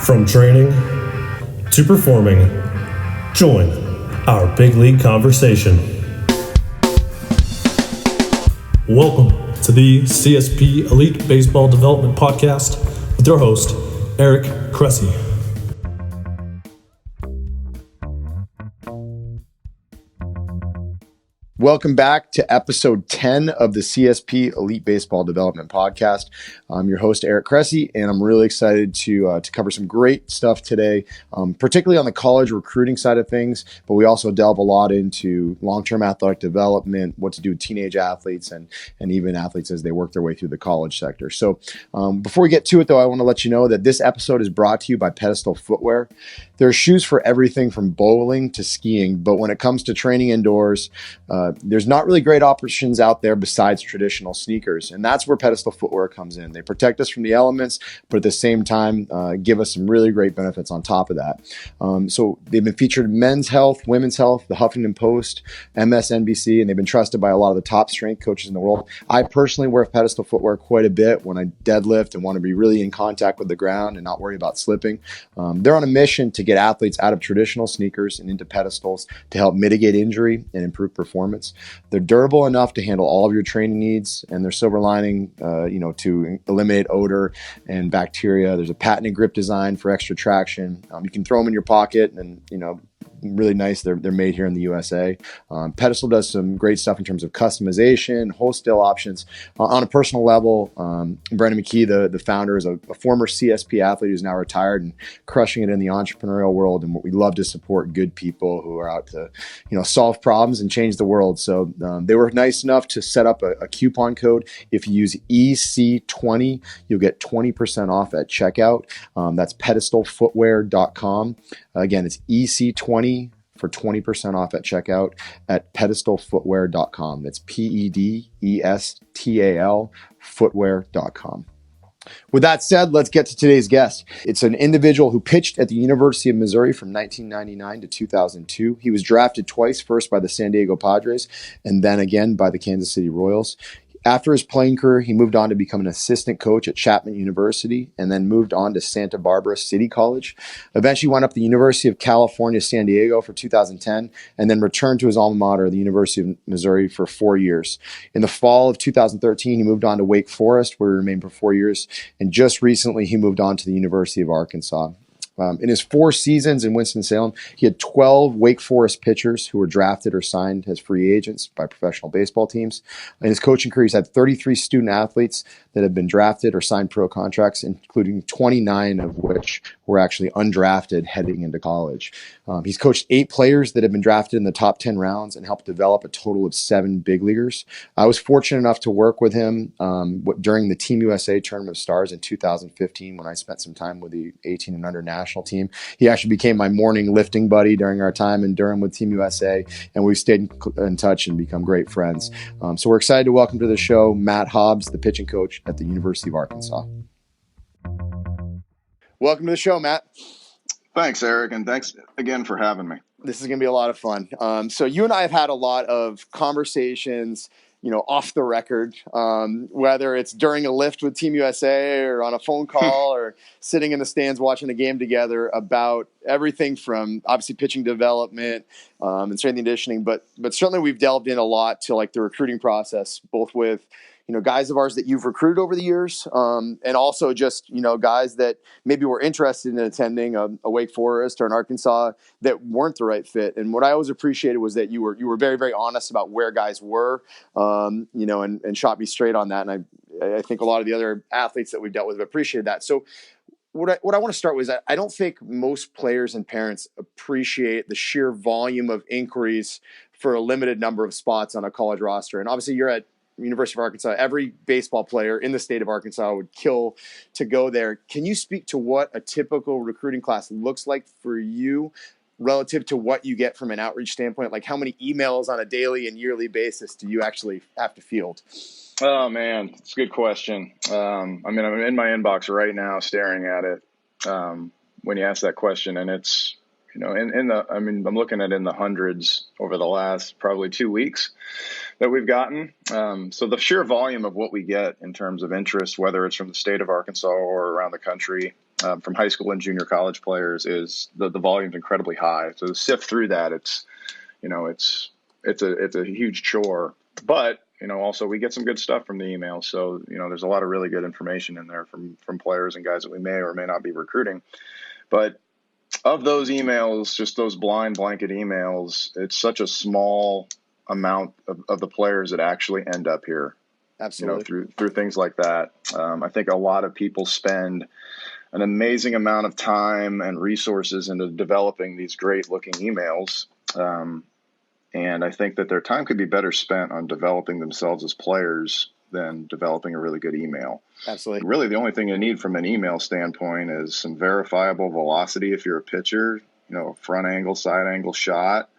From training to performing, join our big league conversation. Welcome to the CSP Elite Baseball Development Podcast with your host, Eric Cressey. Welcome back to episode 10 of the CSP Elite Baseball Development Podcast. I'm your host, Eric Cressey, and I'm really excited to cover some great stuff today, particularly on the college recruiting side of things, but we also delve a lot into long-term athletic development, what to do with teenage athletes and even athletes as they work their way through the college sector. So before we get to it, though, I want to let you know that this episode is brought to you by Parental footwear. There are shoes for everything from bowling to skiing, but when it comes to training indoors, there's not really great options out there besides traditional sneakers, and that's where Pedestal footwear comes in. They protect us from the elements, but at the same time, give us some really great benefits on top of that. So they've been featured in Men's Health, Women's Health, the Huffington Post, MSNBC, and they've been trusted by a lot of the top strength coaches in the world. I personally wear Pedestal footwear quite a bit when I deadlift and want to be really in contact with the ground and not worry about slipping. They're on a mission to get athletes out of traditional sneakers and into pedestals to help mitigate injury and improve performance. They're durable enough to handle all of your training needs, and their silver lining, to eliminate odor and bacteria. There's a patented grip design for extra traction. You can throw them in your pocket, and really nice. They're made here in the USA. Pedestal does some great stuff in terms of customization, wholesale options. On a personal level, Brandon McKee, the founder, is a former CSP athlete who's now retired and crushing it in the entrepreneurial world. And we love to support good people who are out to, solve problems and change the world. So they were nice enough to set up a coupon code. If you use EC20, you'll get 20% off at checkout. That's pedestalfootwear.com. Again, it's EC20 for 20% off at checkout at pedestalfootwear.com. That's PEDESTAL footwear.com. With that said, let's get to today's guest. It's an individual who pitched at the University of Missouri from 1999 to 2002. He was drafted twice, first by the San Diego Padres and then again by the Kansas City Royals. After his playing career, he moved on to become an assistant coach at Chapman University and then moved on to Santa Barbara City College. Eventually wound up at the University of California, San Diego for 2010, and then returned to his alma mater, the University of Missouri, for 4 years. In the fall of 2013, he moved on to Wake Forest, where he remained for 4 years, and just recently he moved on to the University of Arkansas. In his 4 seasons in Winston-Salem, he had 12 Wake Forest pitchers who were drafted or signed as free agents by professional baseball teams. In his coaching career, he's had 33 student athletes that have been drafted or signed pro contracts, including 29 of which were actually undrafted heading into college. He's coached 8 players that have been drafted in the top 10 rounds and helped develop a total of 7 big leaguers. I was fortunate enough to work with him during the Team USA Tournament of Stars in 2015 when I spent some time with the 18 and under national team. He actually became my morning lifting buddy during our time in Durham with Team USA, and we've stayed in touch and become great friends. So we're excited to welcome to the show Matt Hobbs, the pitching coach at the University of Arkansas. Welcome to the show, Matt. Thanks, Eric, and thanks again for having me. This is going to be a lot of fun. So you and I have had a lot of conversations, off the record, whether it's during a lift with Team USA or on a phone call or sitting in the stands watching a game together about everything from obviously pitching development and strength and conditioning, but certainly we've delved in a lot to like the recruiting process, both with guys of ours that you've recruited over the years, and also just, guys that maybe were interested in attending a Wake Forest or an Arkansas that weren't the right fit. And what I always appreciated was that you were very, very honest about where guys were, and shot me straight on that. And I think a lot of the other athletes that we've dealt with have appreciated that. So what I want to start with is I don't think most players and parents appreciate the sheer volume of inquiries for a limited number of spots on a college roster. And obviously you're at University of Arkansas. Every baseball player in the state of Arkansas would kill to go there. Can you speak to what a typical recruiting class looks like for you relative to what you get from an outreach standpoint? Like how many emails on a daily and yearly basis do you actually have to field? Oh man, it's a good question. I'm in my inbox right now staring at it when you ask that question, and it's I'm looking at in the hundreds over the last probably 2 weeks that we've gotten. So the sheer volume of what we get in terms of interest, whether it's from the state of Arkansas or around the country, from high school and junior college players is the volume's incredibly high. So to sift through that, it's a huge chore. But also we get some good stuff from the emails. So there's a lot of really good information in there from players and guys that we may or may not be recruiting. But of those emails, just those blind blanket emails, it's such a small amount of the players that actually end up here. Absolutely. Through things like that. I think a lot of people spend an amazing amount of time and resources into developing these great looking emails. And I think that their time could be better spent on developing themselves as players than developing a really good email. Absolutely. Really, the only thing you need from an email standpoint is some verifiable velocity if you're a pitcher, front angle, side angle shot,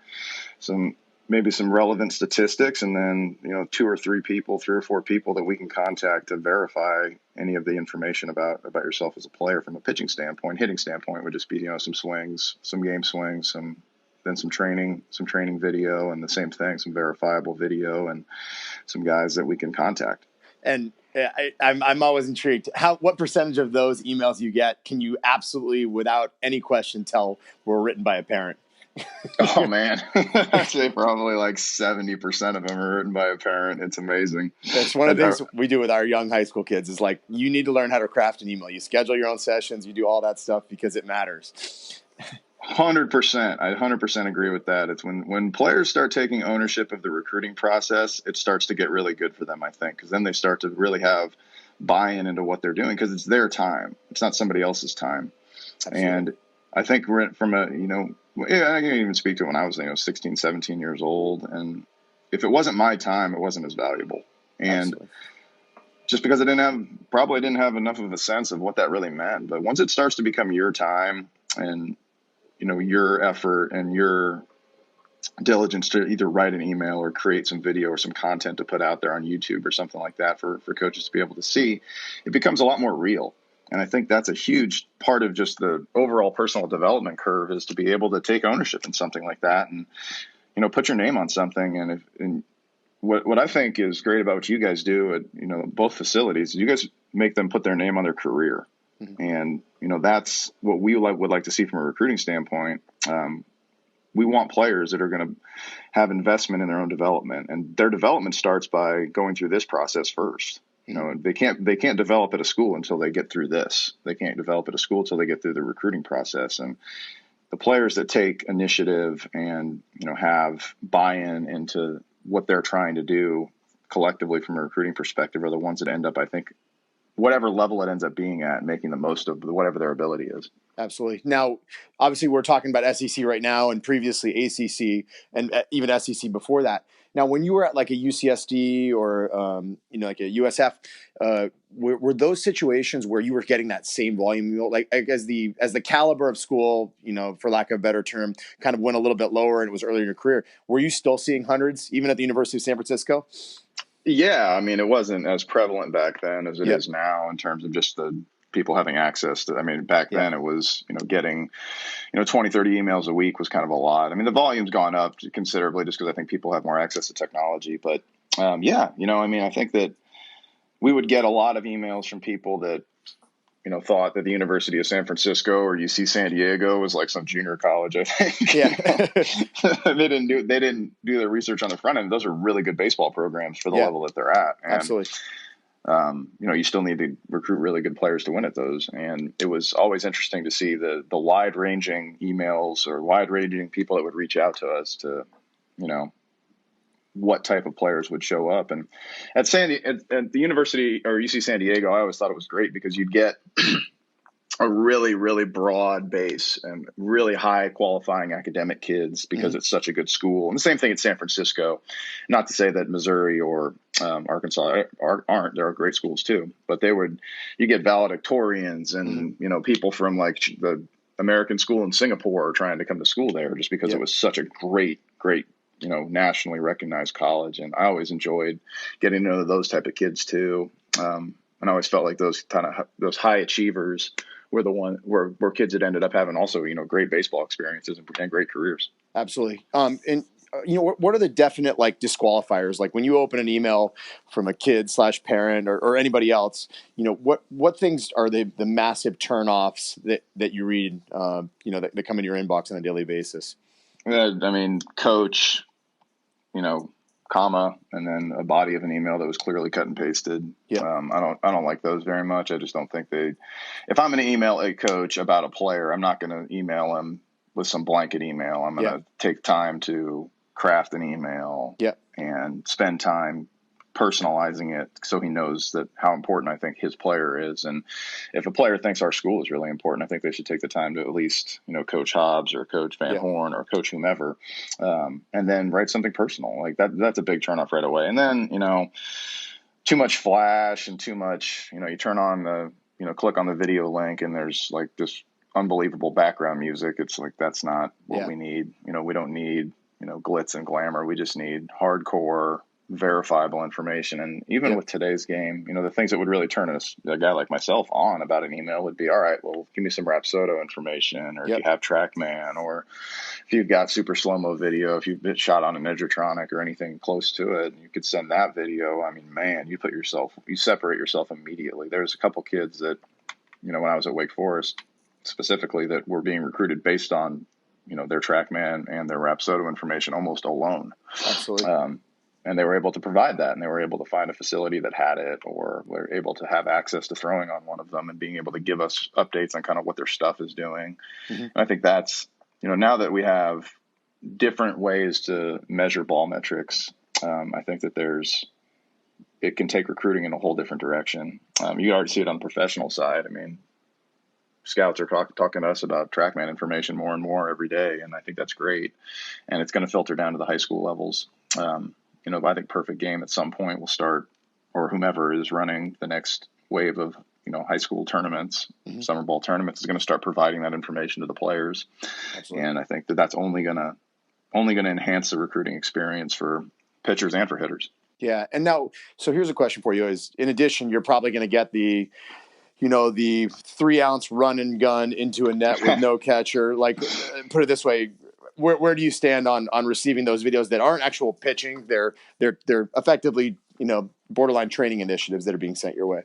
maybe some relevant statistics, and then, 2 or 3 people, 3 or 4 people that we can contact to verify any of the information about yourself as a player from a pitching standpoint. Hitting standpoint would just be, some swings, some game swings, some training video, and the same thing, some verifiable video and some guys that we can contact. And I'm always intrigued. What percentage of those emails you get can you absolutely, without any question, tell were written by a parent? Oh man, I'd say probably like 70% of them are written by a parent. It's amazing. That's one of the things we do with our young high school kids is like, you need to learn how to craft an email. You schedule your own sessions, you do all that stuff because it matters. 100%. I 100% agree with that. It's when players start taking ownership of the recruiting process, it starts to get really good for them, I think, because then they start to really have buy-in into what they're doing because it's their time. It's not somebody else's time. Absolutely. And I think we're from I can even speak to when I was 16, 17 years old. And if it wasn't my time, it wasn't as valuable. And Absolutely. just because I probably didn't have enough of a sense of what that really meant. But once it starts to become your time and your effort and your diligence to either write an email or create some video or some content to put out there on YouTube or something like that for coaches to be able to see, it becomes a lot more real. And I think that's a huge part of just the overall personal development curve, is to be able to take ownership in something like that and, put your name on something. And what I think is great about what you guys do at, both facilities, you guys make them put their name on their career. Mm-hmm. And, that's what we would like to see from a recruiting standpoint. We want players that are going to have investment in their own development, and their development starts by going through this process first. They can't develop at a school until they get through this. They can't develop at a school until they get through the recruiting process. And the players that take initiative and, have buy-in into what they're trying to do collectively from a recruiting perspective are the ones that end up, I think, whatever level it ends up being at, making the most of whatever their ability is. Absolutely. Now, obviously, we're talking about SEC right now and previously ACC and even SEC before that. Now, when you were at like a UCSD or, like a USF, were those situations where you were getting that same volume, like as the caliber of school, for lack of a better term, kind of went a little bit lower and it was earlier in your career? Were you still seeing hundreds, even at the University of San Francisco? Yeah, I mean, it wasn't as prevalent back then as it is now in terms of just the people having access to. I mean, back then it was, getting, 20, 30 emails a week was kind of a lot. I mean, the volume's gone up considerably just because I think people have more access to technology. But I think that we would get a lot of emails from people that, thought that the University of San Francisco or UC San Diego was like some junior college, I think. Yeah. They didn't do their research on the front end. Those are really good baseball programs for the level that they're at. And, absolutely. You still need to recruit really good players to win at those. And it was always interesting to see the wide ranging emails or wide ranging people that would reach out to us to, what type of players would show up. And at the University or UC San Diego, I always thought it was great because you'd get a really, really broad base and really high qualifying academic kids because it's such a good school. And the same thing at San Francisco, not to say that Missouri or Arkansas aren't, there are great schools too, but you get valedictorians and, people from like the American school in Singapore are trying to come to school there just because it was such a great, nationally recognized college. And I always enjoyed getting to know those type of kids too. And I always felt like those high achievers were the one where kids that ended up having also, great baseball experiences and great careers. Absolutely. And what are the definite like disqualifiers? Like when you open an email from a kid/parent or anybody else, what things are the massive turnoffs that you read, that come into your inbox on a daily basis? Coach, comma, and then a body of an email that was clearly cut and pasted. Yeah. I don't like those very much. I just don't think if I'm going to email a coach about a player, I'm not going to email him with some blanket email. I'm going to take time to craft an email and spend time personalizing it so he knows that how important I think his player is. And if a player thinks our school is really important, I think they should take the time to at least, coach Hobbs or coach Van Horn or coach whomever, and then write something personal like that. That's a big turnoff right away. And then, too much flash and too much, you turn on the, click on the video link and there's like this unbelievable background music. It's like, that's not what we need. We don't need, glitz and glamour. We just need hardcore, verifiable information. And even with today's game, the things that would really turn a guy like myself on about an email would be, all right, well, give me some Rapsodo information, or if you have TrackMan, or if you've got super slow-mo video, if you've been shot on a Edgertronic or anything close to it, you could send that video. I mean, man, you separate yourself immediately. There's a couple kids that, when I was at Wake Forest specifically, that were being recruited based on, their TrackMan and their Rapsodo information almost alone. Absolutely. And they were able to provide that, and they were able to find a facility that had it, or were able to have access to throwing on one of them and being able to give us updates on kind of what their stuff is doing. Mm-hmm. And I think that's, now that we have different ways to measure ball metrics, I think that it can take recruiting in a whole different direction. You already see it on the professional side. I mean, scouts are talking to us about TrackMan information more and more every day, and I think that's great. And it's going to filter down to the high school levels. I think Perfect Game at some point will start, or whomever is running the next wave of, high school tournaments, summer ball tournaments, is going to start providing that information to the players. Absolutely. And I think that's only going to enhance the recruiting experience for pitchers and for hitters. Yeah. And now, so here's a question for you is, in addition, you're probably going to get the 3-ounce run and gun into a net with no catcher. Like, put it this way, where do you stand on receiving those videos that aren't actual pitching? They're effectively, borderline training initiatives that are being sent your way.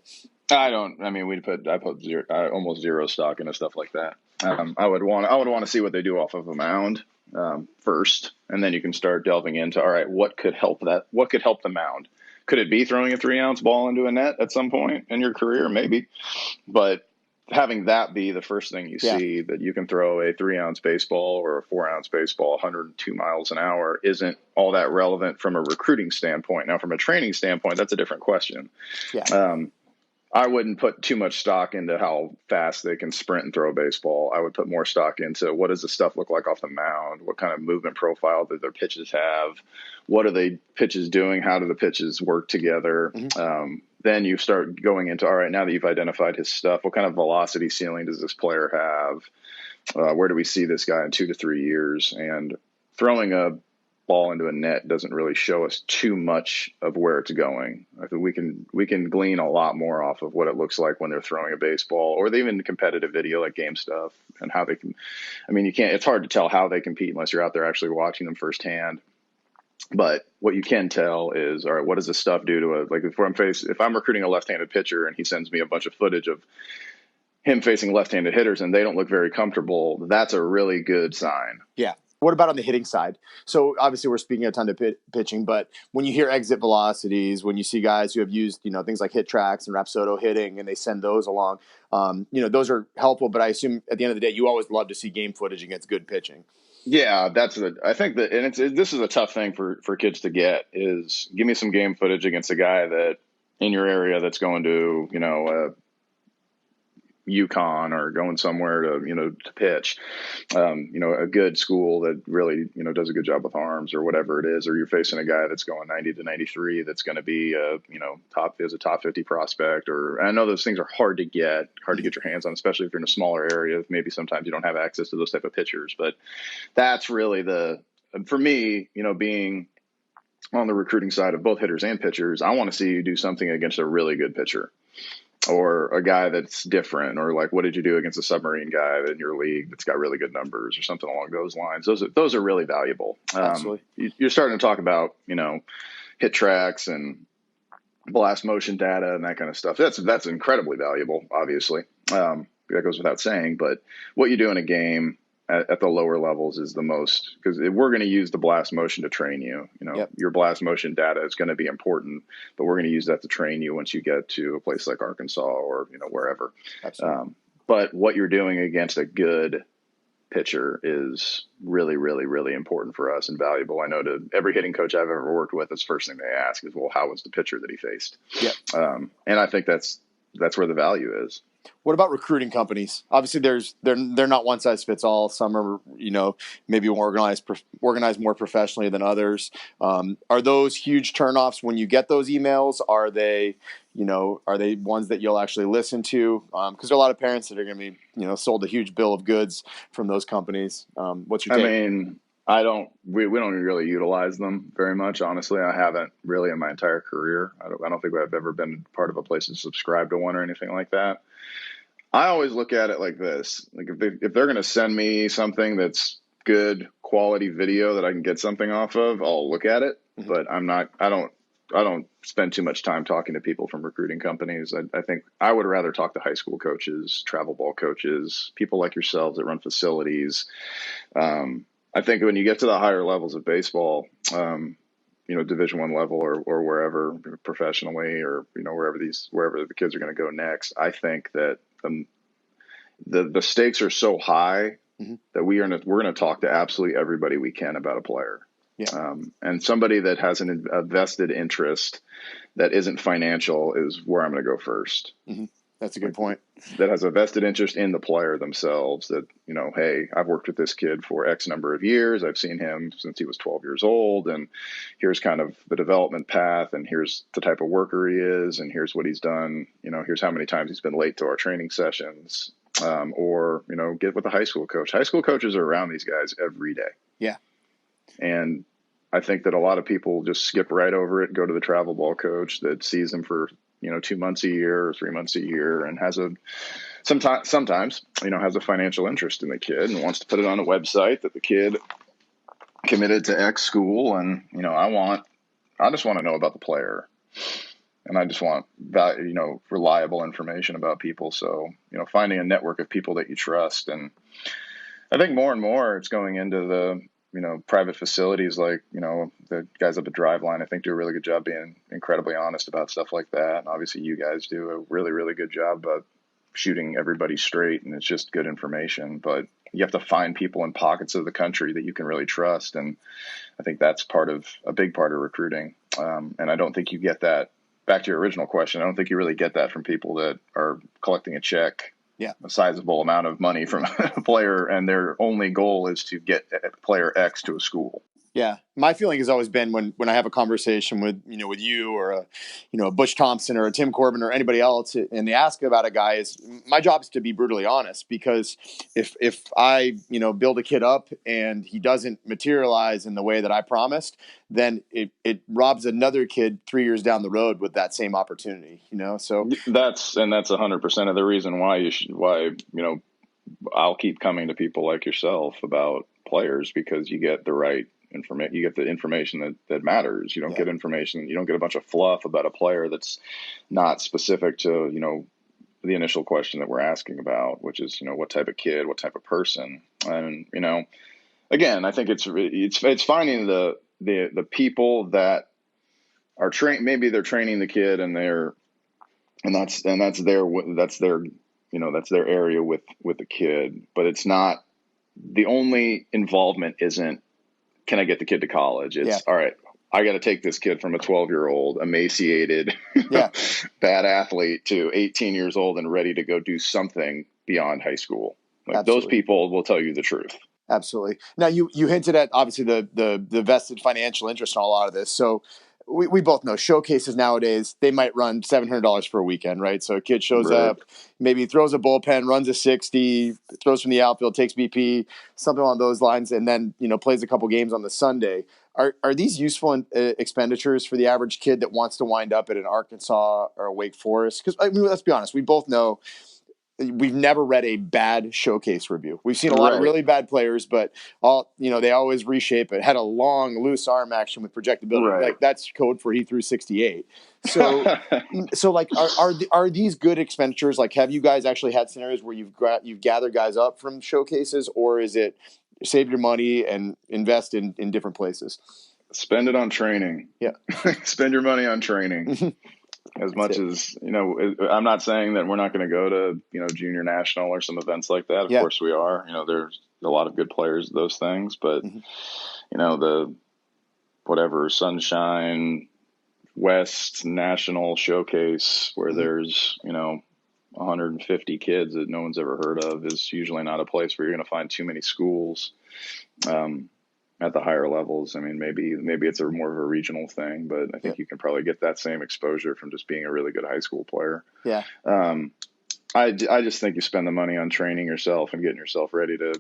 I put almost zero stock into stuff like that. I would want to see what they do off of a mound first, and then you can start delving into, all right, what could help the mound? Could it be throwing a 3-ounce ball into a net at some point in your career? Maybe, but having that be the first thing you see, that you can throw a 3-ounce baseball or a 4-ounce baseball 102 miles an hour, isn't all that relevant from a recruiting standpoint. Now, from a training standpoint, that's a different question. Yeah. I wouldn't put too much stock into how fast they can sprint and throw a baseball. I would put more stock into, what does the stuff look like off the mound? What kind of movement profile do their pitches have? What are the pitches doing? How do the pitches work together? Mm-hmm. Then you start going into, all right, now that you've identified his stuff, what kind of velocity ceiling does this player have? Where do we see this guy in 2 to 3 years? And throwing a ball into a net doesn't really show us too much of where it's going. I think we can glean a lot more off of what it looks like when they're throwing a baseball, or even competitive video like game stuff, and how they can. I mean, it's hard to tell how they compete unless you're out there actually watching them firsthand. But what you can tell is, all right, what does this stuff do to if I'm recruiting a left-handed pitcher and he sends me a bunch of footage of him facing left-handed hitters and they don't look very comfortable, that's a really good sign. Yeah. What about on the hitting side? So obviously we're speaking a ton of pitching, but when you hear exit velocities, when you see guys who have used, things like Hit Tracks and Rapsodo hitting, and they send those along, those are helpful, but I assume at the end of the day, you always love to see game footage against good pitching. Yeah, I think that, and this is a tough thing for kids to get, is give me some game footage against a guy that in your area that's going to, UConn or going somewhere to pitch, a good school that really, does a good job with arms or whatever it is, or you're facing a guy that's going 90 to 93 that's going to be a top 50 prospect. Or I know those things are hard to get your hands on, especially if you're in a smaller area. Maybe sometimes you don't have access to those type of pitchers, but that's really for me, being on the recruiting side of both hitters and pitchers, I want to see you do something against a really good pitcher. or a guy that's different, or like, what did you do against a submarine guy in your league that's got really good numbers or something along those lines. Those are really valuable. Absolutely. You're starting to talk about, hit tracks and blast motion data and that kind of stuff. That's incredibly valuable, obviously. That goes without saying, but what you do in a game at the lower levels is the most, because we're going to use the blast motion to train you. Yep. Your blast motion data is going to be important, but we're going to use that to train you once you get to a place like Arkansas or wherever. Absolutely. But what you're doing against a good pitcher is really, really, really important for us and valuable. I know to every hitting coach I've ever worked with, it's the first thing they ask is, well, how was the pitcher that he faced? Yeah. And I think that's where the value is. What about recruiting companies? Obviously, they're not one size fits all. Some are, maybe organized more professionally than others. Are those huge turnoffs when you get those emails? Are they ones that you'll actually listen to? Because there are a lot of parents that are going to be, sold a huge bill of goods from those companies. What's your take? I mean, we don't really utilize them very much. Honestly, I haven't really in my entire career. I don't think I've ever been part of a place to subscribe to one or anything like that. I always look at it like this: like if they're going to send me something that's good quality video that I can get something off of, I'll look at it. Mm-hmm. But I don't spend too much time talking to people from recruiting companies. I think I would rather talk to high school coaches, travel ball coaches, people like yourselves that run facilities. I think when you get to the higher levels of baseball, Division I level or wherever professionally, or wherever the kids are going to go next, I think that the stakes are so high mm-hmm. that we're going to talk to absolutely everybody we can about a player. Yeah. And somebody that has a vested interest that isn't financial is where I'm going to go first. Mm-hmm. That's a good point. That has a vested interest in the player themselves, that, hey, I've worked with this kid for X number of years. I've seen him since he was 12 years old. And here's kind of the development path. And here's the type of worker he is. And here's what he's done. Here's how many times he's been late to our training sessions. Or get with a high school coach. High school coaches are around these guys every day. Yeah. And I think that a lot of people just skip right over it, go to the travel ball coach that sees them for 2 months a year or 3 months a year, and has sometimes has a financial interest in the kid and wants to put it on a website that the kid committed to X school. And, I just want to know about the player, and I just want reliable information about people. So, finding a network of people that you trust. And I think more and more it's going into the, private facilities, like, the guys up at Driveline, I think do a really good job being incredibly honest about stuff like that. And obviously you guys do a really, really good job of shooting everybody straight, and it's just good information. But you have to find people in pockets of the country that you can really trust. And I think that's a big part of recruiting. And I don't think you get that, back to your original question, I don't think you really get that from people that are collecting a check. Yeah, a sizable amount of money from a player, and their only goal is to get player X to a school. Yeah, my feeling has always been when I have a conversation with you or a Butch Thompson or a Tim Corbin or anybody else, and they ask about a guy, is my job is to be brutally honest, because if I build a kid up and he doesn't materialize in the way that I promised, then it robs another kid 3 years down the road with that same opportunity. So that's 100% of the reason why I'll keep coming to people like yourself about players, because you get the right information. You get the information that matters. You don't get information. You don't get a bunch of fluff about a player that's not specific to, the initial question that we're asking about, which is, what type of kid, what type of person. And, again, I think it's finding the people that are trained. Maybe they're training the kid and that's their area with the kid, but it's not the only involvement. Isn't, can I get the kid to college? It's all right, I got to take this kid from a 12-year-old emaciated bad athlete to 18 years old and ready to go do something beyond high school. Like, those people will tell you the truth. Absolutely. Now you hinted at obviously the vested financial interest in a lot of this. So we both know showcases nowadays, they might run $700 for a weekend, right? So a kid shows Right. up, maybe throws a bullpen, runs a 60, throws from the outfield, takes BP, something along those lines, and then, plays a couple games on the Sunday. Are these useful expenditures for the average kid that wants to wind up at an Arkansas or a Wake Forest? Because, let's be honest, we both know we've never read a bad showcase review. We've seen a lot of really bad players, but they always reshape it. Had a long, loose arm action with projectability. Right. Like that's code for he threw 68. So, like, are these good expenditures? Like, have you guys actually had scenarios where you've gathered guys up from showcases, or is it save your money and invest in different places? Spend it on training. Yeah. Spend your money on training. As much as, I'm not saying that we're not going to go to, junior national or some events like that. Of course we are. There's a lot of good players at those things, but, the whatever Sunshine West National Showcase where there's, 150 kids that no one's ever heard of is usually not a place where you're going to find too many schools. At the higher levels. I mean, maybe it's a more of a regional thing, but I think you can probably get that same exposure from just being a really good high school player. Yeah. I just think you spend the money on training yourself and getting yourself ready to,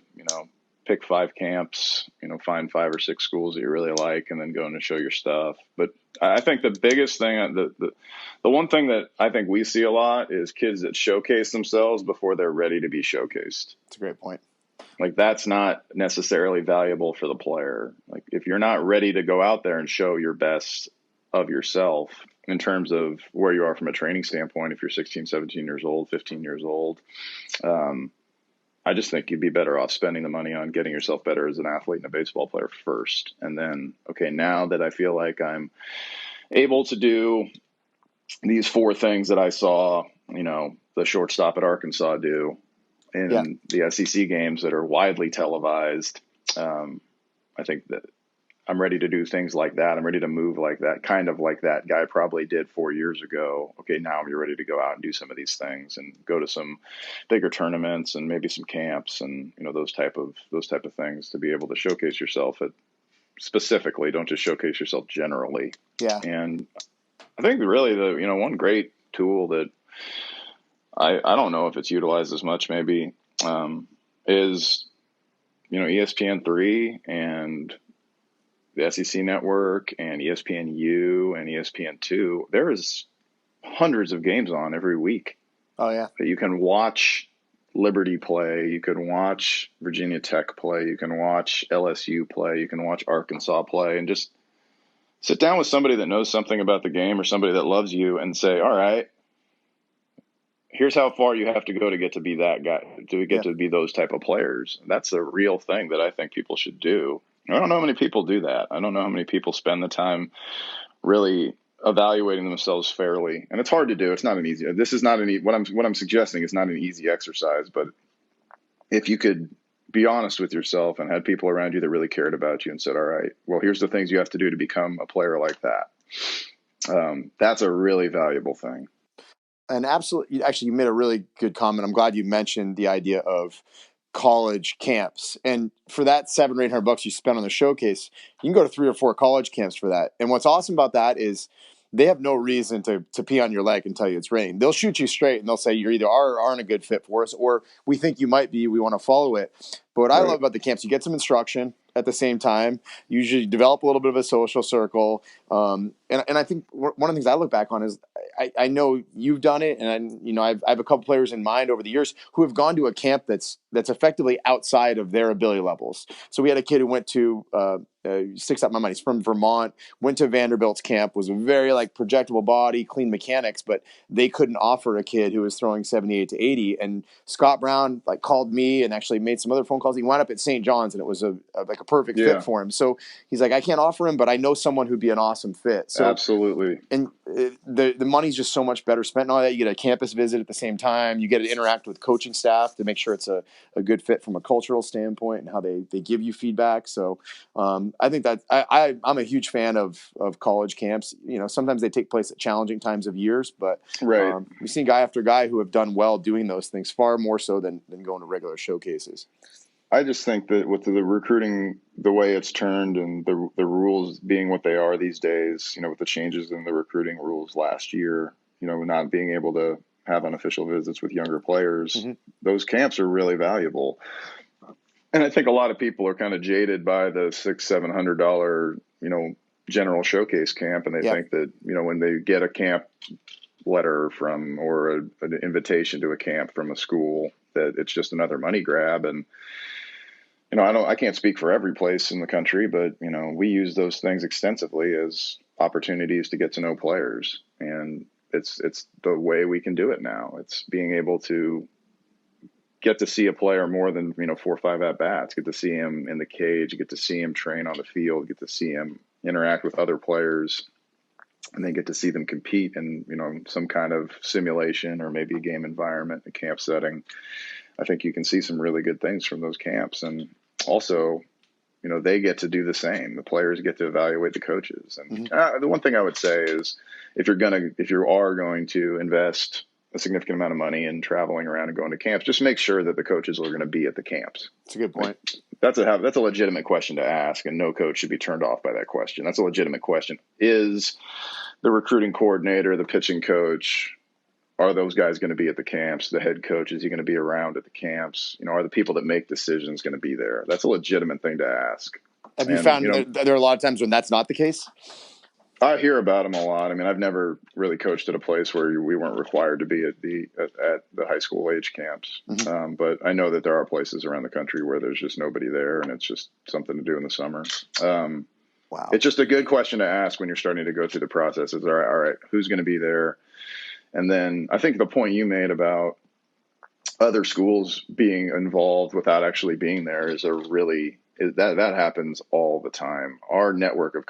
pick 5 camps, find 5 or 6 schools that you really like, and then go and show your stuff. But I think the biggest thing, the one thing that I think we see a lot is kids that showcase themselves before they're ready to be showcased. That's a great point. Like, that's not necessarily valuable for the player. Like, if you're not ready to go out there and show your best of yourself in terms of where you are from a training standpoint, if you're 16, 17 years old, 15 years old, I just think you'd be better off spending the money on getting yourself better as an athlete and a baseball player first. And then, okay, now that I feel like I'm able to do these 4 things that I saw, the shortstop at Arkansas do, in the SEC games that are widely televised, I think that I'm ready to do things like that. I'm ready to move like that, kind of like that guy probably did 4 years ago. Okay, now you're ready to go out and do some of these things and go to some bigger tournaments and maybe some camps and those type of things to be able to showcase yourself at specifically. Don't just showcase yourself generally. Yeah. And I think really the one great tool that I don't know if it's utilized as much maybe, is, ESPN3 and the SEC Network and ESPNU and ESPN2. There is hundreds of games on every week. Oh, yeah. That you can watch Liberty play. You can watch Virginia Tech play. You can watch LSU play. You can watch Arkansas play, and just sit down with somebody that knows something about the game or somebody that loves you and say, all right, here's how far you have to go to get to be that guy, to get to be those type of players. That's a real thing that I think people should do. I don't know how many people do that. I don't know how many people spend the time really evaluating themselves fairly. And it's hard to do. It's not an easy, this is not an, what I'm suggesting is not an easy exercise, but if you could be honest with yourself and had people around you that really cared about you and said, all right, well, here's the things you have to do to become a player like that. That's a really valuable thing. And absolutely, actually, you made a really good comment. I'm glad you mentioned the idea of college camps. And for that $700 or $800 you spend on the showcase, you can go to 3 or 4 college camps for that. And what's awesome about that is they have no reason to pee on your leg and tell you it's raining. They'll shoot you straight and they'll say you're either are or aren't a good fit for us, or we think you might be, we want to follow it. But what I love about the camps, you get some instruction at the same time. You usually develop a little bit of a social circle. And I think one of the things I look back on is I know you've done it, and I have a couple players in mind over the years who have gone to a camp that's effectively outside of their ability levels. So we had a kid who went to sticks out my mind. He's from Vermont, went to Vanderbilt's camp, was a very projectable body, clean mechanics, but they couldn't offer a kid who was throwing 78 to 80. And Scott Brown called me and actually made some other phone calls. He wound up at St. John's, and it was a perfect fit for him. So he's like, I can't offer him, but I know someone who'd be an awesome fit. So absolutely. And the money's just so much better spent. Not that you get a campus visit at the same time, you get to interact with coaching staff to make sure it's a good fit from a cultural standpoint and how they give you feedback. So I think that I'm a huge fan of college camps. Sometimes they take place at challenging times of years, but we've seen guy after guy who have done well doing those things, far more so than going to regular showcases. I just think that with the recruiting, the way it's turned and the rules being what they are these days, with the changes in the recruiting rules last year, not being able to have unofficial visits with younger players, those camps are really valuable. And I think a lot of people are kind of jaded by the $600-700, general showcase camp. And they think that, when they get a camp letter from or an invitation to a camp from a school, that it's just another money grab. And I can't speak for every place in the country, but we use those things extensively as opportunities to get to know players, and it's the way we can do it now. It's being able to get to see a player more than 4 or 5 at bats, get to see him in the cage, get to see him train on the field, get to see him interact with other players, and then get to see them compete in some kind of simulation or maybe a game environment, a camp setting. I think you can see some really good things from those camps. And also, they get to do the same. The players get to evaluate the coaches. And the one thing I would say is if you are going to invest a significant amount of money in traveling around and going to camps, just make sure that the coaches are going to be at the camps. That's a good point. That's a legitimate question to ask, and no coach should be turned off by that question. That's a legitimate question. Is the recruiting coordinator, the pitching coach, are those guys going to be at the camps? The head coach, is he going to be around at the camps? Are the people that make decisions going to be there? That's a legitimate thing to ask. Have you found there are a lot of times when that's not the case? I hear about them a lot. I mean, I've never really coached at a place where we weren't required to be at the high school age camps. But I know that there are places around the country where there's just nobody there, and it's just something to do in the summer. Wow. It's just a good question to ask when you're starting to go through the process. Is all right, who's going to be there? And then I think the point you made about other schools being involved without actually being there that happens all the time. Our network of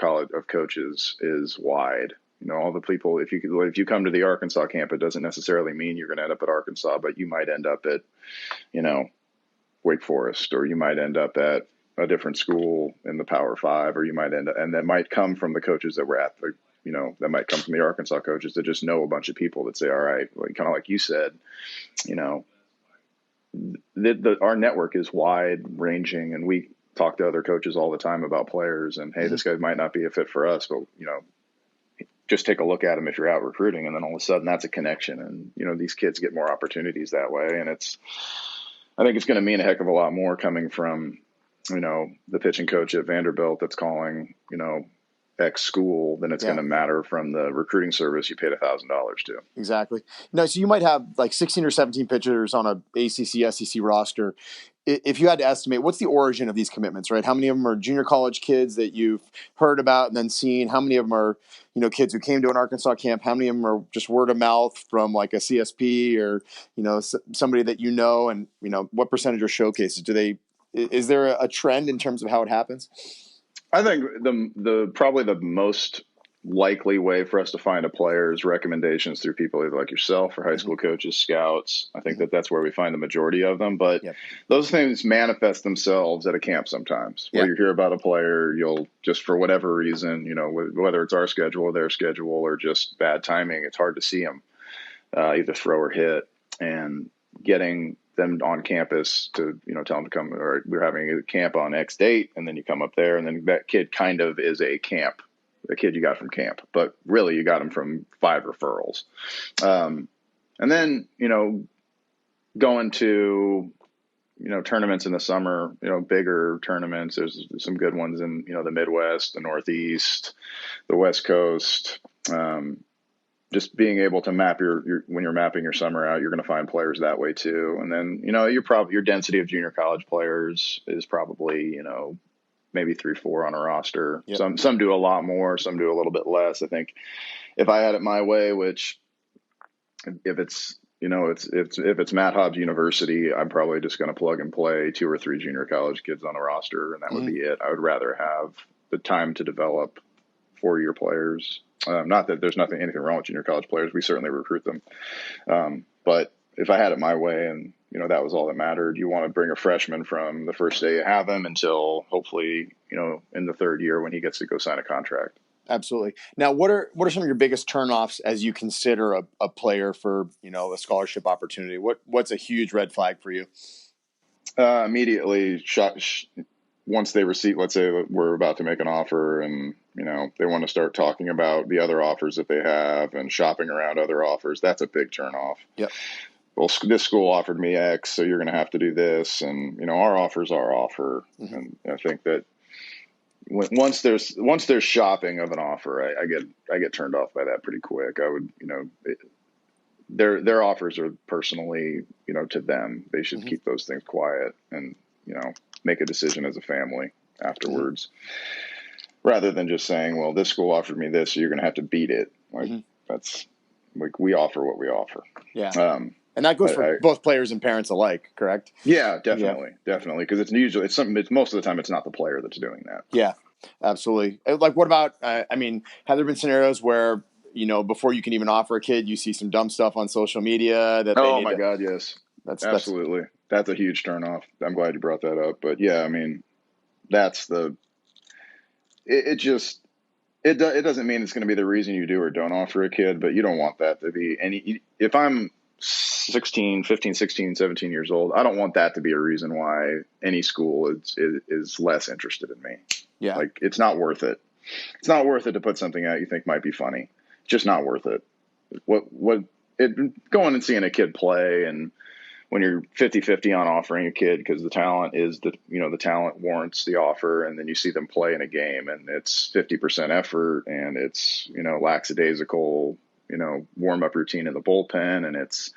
coaches is wide. All the people, if you come to the Arkansas camp, it doesn't necessarily mean you're going to end up at Arkansas, but you might end up at, Wake Forest, or you might end up at a different school in the Power Five, or you might end up, and that might come from the coaches that were at the, that might come from the Arkansas coaches that just know a bunch of people that say, all right, kind of like you said, our network is wide ranging, and we talk to other coaches all the time about players, and hey, this guy might not be a fit for us, but just take a look at him if you're out recruiting, and then all of a sudden that's a connection, and these kids get more opportunities that way, and I think it's going to mean a heck of a lot more coming from the pitching coach at Vanderbilt that's calling X school than it's going to matter from the recruiting service you paid $1,000 to. Exactly. No, so you might have like 16 or 17 pitchers on a ACC, SEC roster. If you had to estimate, what's the origin of these commitments, right? How many of them are junior college kids that you've heard about and then seen? How many of them are, kids who came to an Arkansas camp? How many of them are just word of mouth from like a CSP or, somebody that and, what percentage are showcases? Is there a trend in terms of how it happens? I think the probably the most likely way for us to find a player is recommendations through people either like yourself or high school coaches, scouts. I think that's where we find the majority of them. But those things manifest themselves at a camp sometimes, where you hear about a player, you'll just for whatever reason, whether it's our schedule or their schedule or just bad timing, it's hard to see them either throw or hit, and getting them on campus to, tell them to come, or we're having a camp on X date, and then you come up there, and then that kid kind of is a kid you got from camp, but really you got him from 5 referrals. And then, going to, tournaments in the summer, bigger tournaments, there's some good ones in, the Midwest, the Northeast, the West Coast, just being able to map when you're mapping your summer out, you're going to find players that way too. And then, your density of junior college players is probably, maybe 3-4 on a roster. Yep. Some do a lot more, some do a little bit less. I think if I had it my way, which if it's, if it's Matt Hobbs University, I'm probably just going to plug and play 2 or 3 junior college kids on a roster, and that would be it. I would rather have the time to develop 4-year players. Not that there's anything wrong with junior college players. We certainly recruit them. But if I had it my way and, that was all that mattered, you want to bring a freshman from the first day you have him until hopefully, in the 3rd year when he gets to go sign a contract. Absolutely. Now, what are some of your biggest turnoffs as you consider a player for, a scholarship opportunity? What's a huge red flag for you? Immediately once they receive, let's say we're about to make an offer and, they want to start talking about the other offers that they have and shopping around other offers. That's a big turnoff. Yep. Well, this school offered me X, so you're going to have to do this. And, our offer's our offer. Mm-hmm. And I think that once there's shopping of an offer, I get turned off by that pretty quick. I would, their offers are personally, to them. They should mm-hmm. keep those things quiet and, make a decision as a family afterwards, mm-hmm. rather than just saying, well, this school offered me this, so you're going to have to beat it. Like mm-hmm. that's like, we offer what we offer. Yeah. And that goes for both players and parents alike, correct? Yeah, definitely. Yeah. Definitely. Because it's most of the time, it's not the player that's doing that. Yeah, absolutely. Like, what about, have there been scenarios where, before you can even offer a kid, you see some dumb stuff on social media that oh my God, yes. Absolutely. That's a huge turnoff. I'm glad you brought that up. But yeah, that's it doesn't mean it's going to be the reason you do or don't offer a kid, but you don't want that to be if I'm 15, 16, 17 years old, I don't want that to be a reason why any school is less interested in me. Yeah. Like, it's not worth it. It's not worth it to put something out you think might be funny. Just not worth it. Going and seeing a kid play, and when you're 50-50 on offering a kid because the talent is the talent warrants the offer, and then you see them play in a game and it's 50% effort and it's, lackadaisical, warm up routine in the bullpen, and it's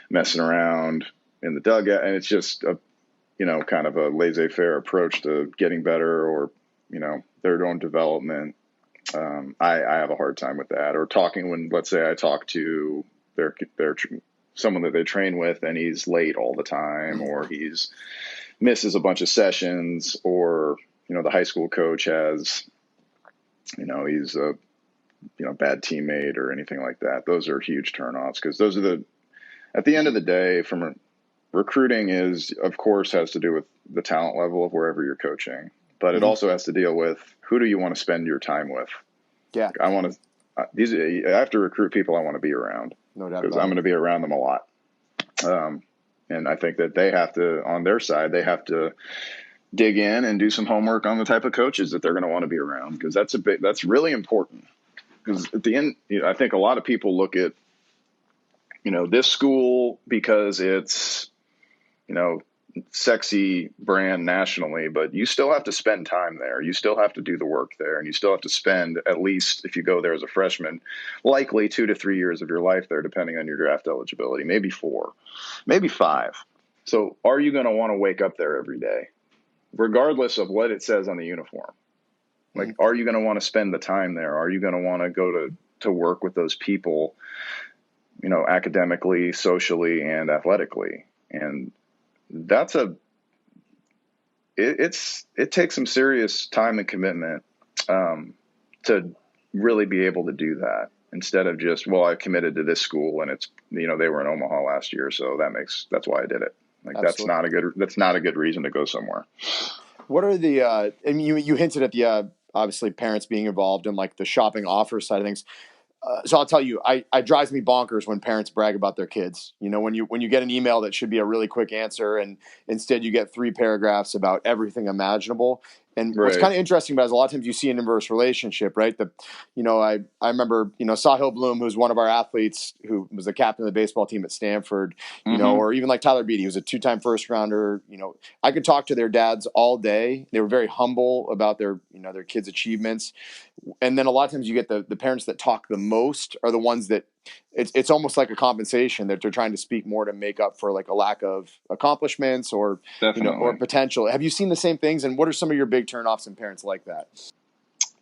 messing around in the dugout, and it's just a, kind of a laissez-faire approach to getting better or, their own development. I have a hard time with that. Or when, let's say I talk to their someone that they train with and he's late all the time, or he's misses a bunch of sessions, or, the high school coach has, he's a, bad teammate or anything like that. Those are huge turnoffs, because those are at the end of the day, recruiting of course, has to do with the talent level of wherever you're coaching, but it mm-hmm. also has to deal with who do you want to spend your time with? Yeah. I have to recruit people I want to be around. No doubt. Because I'm going to be around them a lot. And I think that they have to, on their side, they have to dig in and do some homework on the type of coaches that they're going to want to be around, because that's really important. Because at the end, I think a lot of people look at, this school because it's, sexy brand nationally, but you still have to spend time there. You still have to do the work there, and you still have to spend, at least if you go there as a freshman, likely 2 to 3 years of your life there, depending on your draft eligibility, maybe 4, maybe 5. So are you going to want to wake up there every day, regardless of what it says on the uniform? Like, mm-hmm. Are you going to want to spend the time there? Are you going to want to go to work with those people, academically, socially, and athletically? And it takes some serious time and commitment to really be able to do that, instead of just, well, I committed to this school and it's, they were in Omaha last year, so that's why I did it. Like, absolutely. That's not a good reason to go somewhere. What are the you hinted at the obviously parents being involved in like the shopping offer side of things. So I'll tell you, I drives me bonkers when parents brag about their kids. When you get an email that should be a really quick answer, and instead you get 3 paragraphs about everything imaginable. And right. What's kind of interesting about it is a lot of times you see an inverse relationship, right? I remember, Sahil Bloom, who's one of our athletes, who was the captain of the baseball team at Stanford, mm-hmm. Or even like Tyler Beatty, who's a 2-time first rounder. I could talk to their dads all day. They were very humble about their kids' achievements. And then a lot of times you get the parents that talk the most are the ones that it's almost like a compensation that they're trying to speak more to make up for like a lack of accomplishments or, or potential. Have you seen the same things? And what are some of your big turnoffs in parents like that?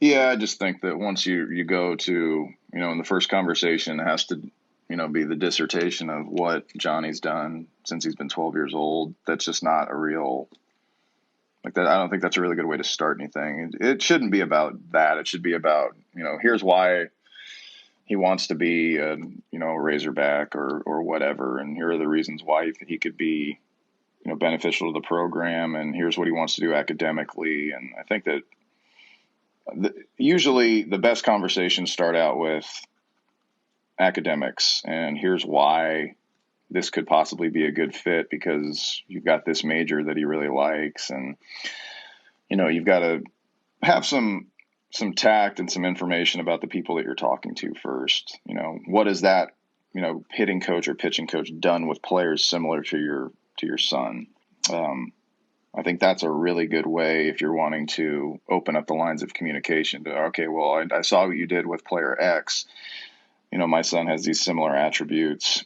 Yeah, I just think that once you go to, in the first conversation, it has to, be the dissertation of what Johnny's done since he's been 12 years old. That's just not a real, like that. I don't think that's a really good way to start anything. It shouldn't be about that. It should be about, here's why he wants to be a Razorback or whatever, and here are the reasons why he could be beneficial to the program, and here's what he wants to do academically. And I think that usually the best conversations start out with academics, and here's why this could possibly be a good fit because you've got this major that he really likes. And, you've got to have some tact and some information about the people that you're talking to first. What is that, hitting coach or pitching coach done with players similar to your son? I think that's a really good way if you're wanting to open up the lines of communication to, okay, well, I saw what you did with player X. My son has these similar attributes.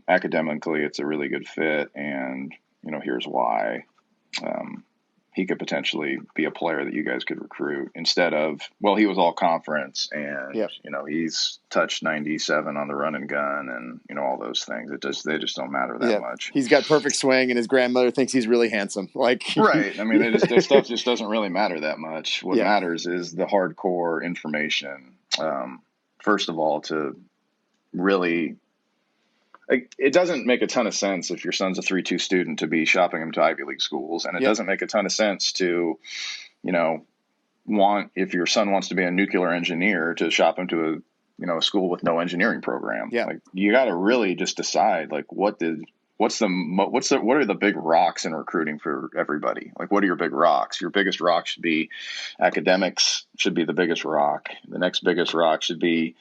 Academically, it's a really good fit, and, here's why. He could potentially be a player that you guys could recruit instead of, well, he was all conference and, Yep. He's touched 97 on the run and gun and, all those things. They just don't matter that much. He's got perfect swing and his grandmother thinks he's really handsome. Right. I mean, their stuff just doesn't really matter that much. What matters is the hardcore information. First of all, to really, it doesn't make a ton of sense if your son's a 3-2 student to be shopping him to Ivy League schools. And it doesn't make a ton of sense to, if your son wants to be a nuclear engineer, to shop him to a school with no engineering program. Yeah. Like, you got to really just decide, like, what are the big rocks in recruiting for everybody? Like, what are your big rocks? Your biggest rock should be academics, should be the biggest rock. The next biggest rock should be,